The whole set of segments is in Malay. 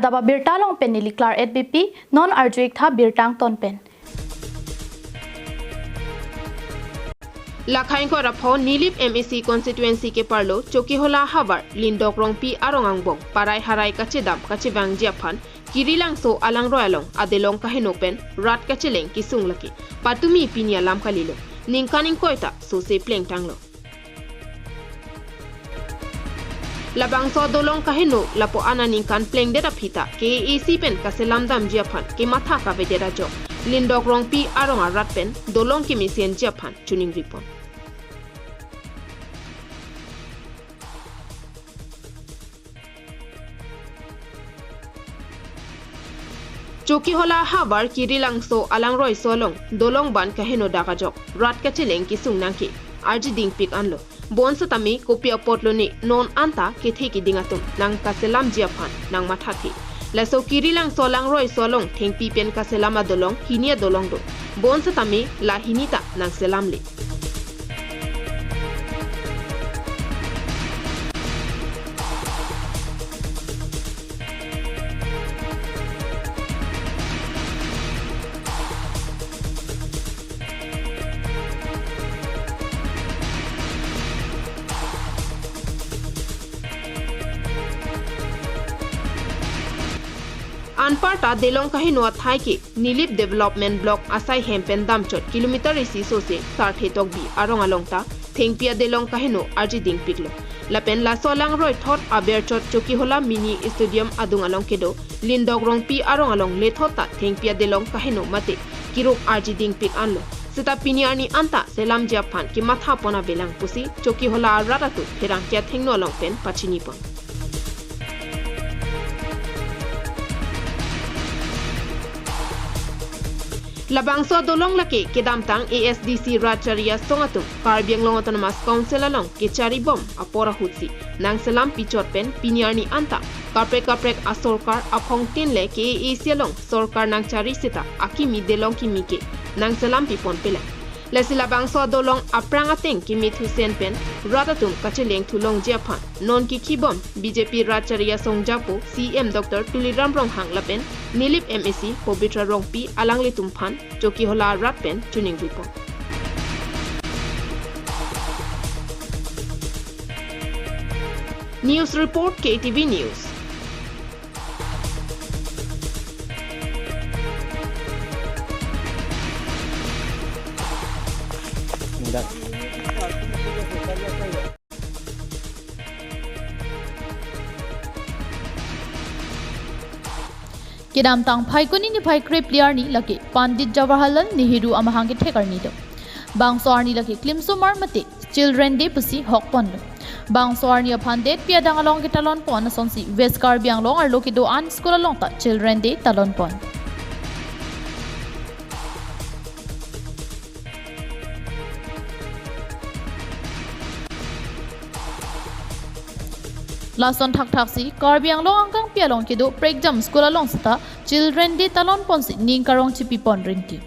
adaba birtalong pen niliklar EDBP non arjuik tha birtang ton pen Lakhain ko rapho Nilip MEC constituency ke parlo Chokihola Habar Lindok Rongpi Arongangbong Parai Harai Kachedam Kachibang Japan Kirilang so alang royalong adelong kahenopen rat kacheleng kisung laki patumi pinya lam kalilo ningkaning koita so se pleng tanglo labang so dolong kaheno lapo ana ningkan pleng dera phita KATV pen kaselam dam Japan ke matha ka vedera jo Lindok Rongpi Aronga rat pen dolong ki misien Japan tuning ripon Chokihola Habar Kirilang so alang roy solong dolong ban kaheno dakajok rat kacheleng kisung nangki arji ding pik anlo bon satami kopia potlo ni non anta ke theki dingatum nang kaselam Japan nang mathati laso Kirilang so alang roy solong thengpi pen kaselama dolong hinia dolong do bon satami la hinita nang selamli Anparta delong kahino athai ke Nilip Development Block asai hempen damchot kilometer isi sose sarthe tokbi arong alongta thengpia delong kahino arji ding piklo lapen la solang roi thot aberchot Chokihola mini stadium adung along kedo Lindok Rongpi arong along lethota thengpia delong kahino mate kirok arji ding pik anlo seta piniani anta selam Japan ki matha pona belang pusi Chokihola ratatu pherang kya thengno long pen pachini pon Labang so dolong laki kedamtang ASDC Racharia Songatum Karbiang Long Autonomous Council along ke cari bom apora hutsi nang selam pichot pen piniarni anta kaprek asorkar apong tinle ke along sorkar nang cari sita akimi delong kimi ke nang selam pipon pela lesi labang so dolong aprang ateng kimi thusen pen ratatum kacheleng thulong Japan non ki kibom BJP Racharia Songjapo CM Dr. Tuliram Rong Hang lapen Nilip MEC Pobitra Rongpi alangli tumpan Chokihola ratpen tuning report News report KATV News Kedam tang phai kuni ni phai krep liar ni laki Pandit Jawaharlal Nehru amahangi thekarni do bang soarni laki klimsumar mate children day pusi hokpon lo bang soarni aphandet piadang along ki talon pon sonsi West Karbiang long ar loki do an school along ta children day talon pon Lason thak si Karbiang long angkang pialong kido breakjam school along sata children day talon pon si ning karong chipi pon rinti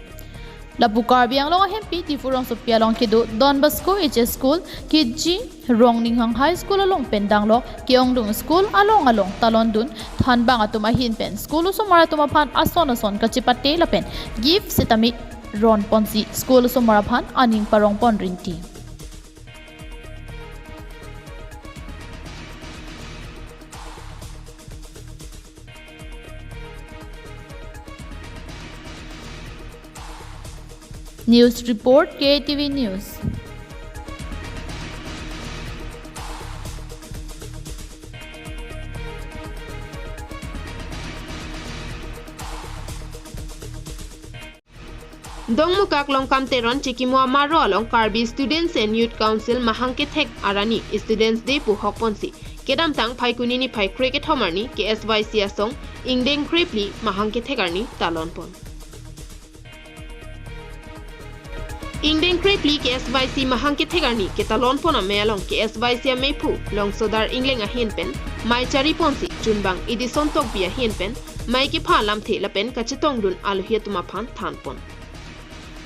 labu Karbiang long hempi ti furong so pialong kido Don Bosco HS school kidji rong ninghang high school along pendang lo kiongdung school along talon dun than bang atuma hin pen school so maratuma phan ason kachipate lapen gift setami ron ponsi school so maraphan aning parong pon rinti News report KATV News Dongmukak long kamteron chikimwa maro along Karbi Students and Youth Council mahangke thek arani Students Day pu hokponsi kedam tang phai kunini phai cricket homarni KSYC asong ingdeng krepli mahangke thekarni talonpon Ingdeng krepli KSYC mahangke thegarni ke talon pona mealong KSYC mepu long sodar ingleng a hienpen mai chari ponsi chunbang idison tok bia hienpen mai ki pha lam the lapen kachitong dun aluhia tuma phan thanpon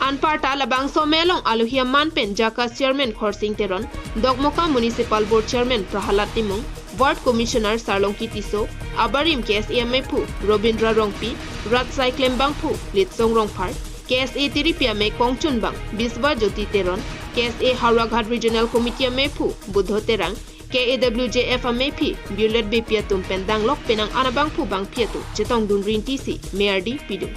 Anparta labang so melong aluhia manpen jaka chairman Khorsing Teron Dogmoka Municipal Board Chairman Prahalat Timung Ward Commissioner Sarlong Kitiso, Abarim KSA Mepu, Robindra Rongpi, Ratsai Klembangpu, Litsong Rongpar, KSA Tiripia Me Kongchun Bang, Biswa Jyoti Teron, KSA Hauraghat Regional Committee Mepu, Budho Terang, KAWJF Mepi, Bulet Bepia Tumpen Danglok Penang Anabang Pu Bang Piatu, Chetong Dun Rin TC, Mayor D. Pidu.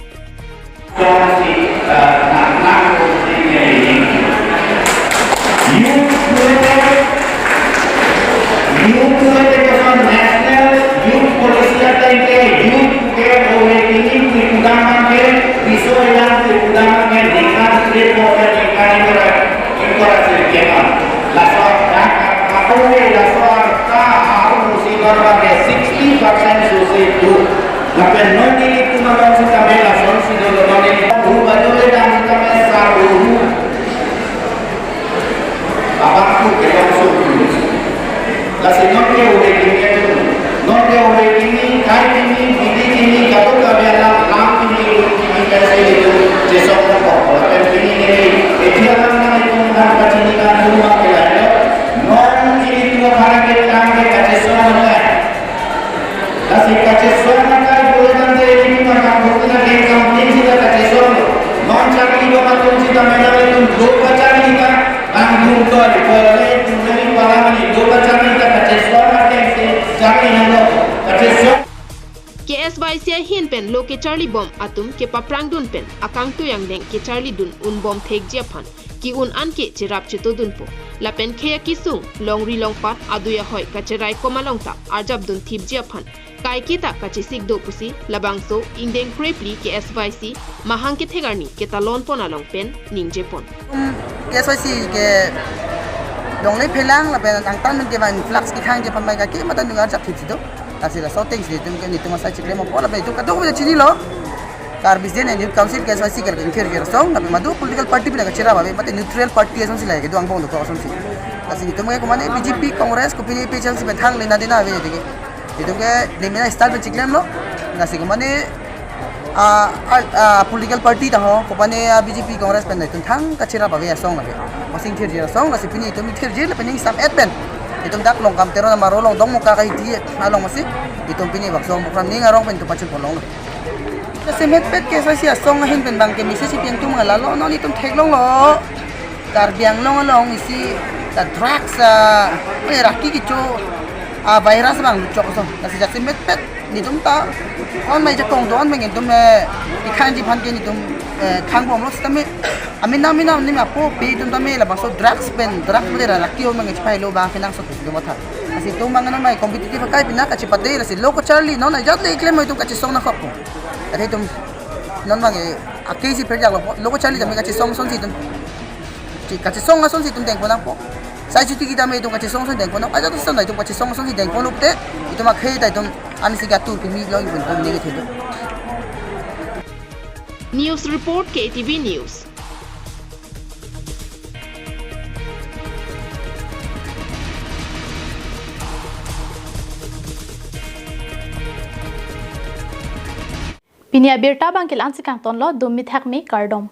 KSYC hin pen lo ke Charlie bom atum ke paprang dun pen akang tu yang deng ke Charlie dun un bom thek japan ki un an ke chirap chito dun po la pen kheya kisung long ri long pat aduya hoi ka cherai komalong ta arjab dun thip japan kai kita ka chisik do pusi labangso indeng krepli KSYC mahang ke thegarni ke talon pona long pen ning jepon KSYC ke dong le pelang la pen ang tan men ke ban flax ki khang japan mai ka ke matan dungar chap thip do asila sorting sih itu mungkin itu masa cikle mau pola itu kado udah cini loh karbis dia nih council KSYC kerja kira song tapi madu political party bila kecera babe mati neutral party asam sih lah gitu ang bong tuh asam sih asing itu mungkin kemana BJP Kongres kupini PCL sih bentang lena dina abe itu ke lemina start cikle lo nasi kemana political party tahu kupane BJP Kongres pen itu tang kecera babe asong babe masing kira song nasi pini itu mikir je lah pening sam adpen itu dak long kam tero na marolong dong muka kai di along masih itu pini baksong bukan ni ngarong pen tu pacul polong la semet pet ke sasi asong hin pen bang ke misi si piang tu ngalalo no ni tum theklong lo tar biang long long isi ta drugs raki ki chu virus bang chok so la si semet pet ni tum ta on mai ja tong don meng tum ikhan ji phan ke ni tum khang bom lo stame amina ni ma po pe tum tame la baso drugs pen drugs bude ra rakki o meng chpai lo ba kinang so tu mo tha asi tum mang na mai competitive kai pina ka chi pate la si loko charlie no na jat le claim mo tum ka chi song na khop ko ate tum non mang a ke si per ja loko charlie tame ka chi song son si tum chi ka chi song na son si tum deng ko na po sai chu ti ki tame tum ka chi song son deng ko na aja tu son dai tum ka chi song son si deng ko lu te itu ma khei dai tum an si ga tu ki mi lo ipun tum ne ke the News Report KATV News. Pinia birta bangkil ansi kang ton lo dum mithak me kardom.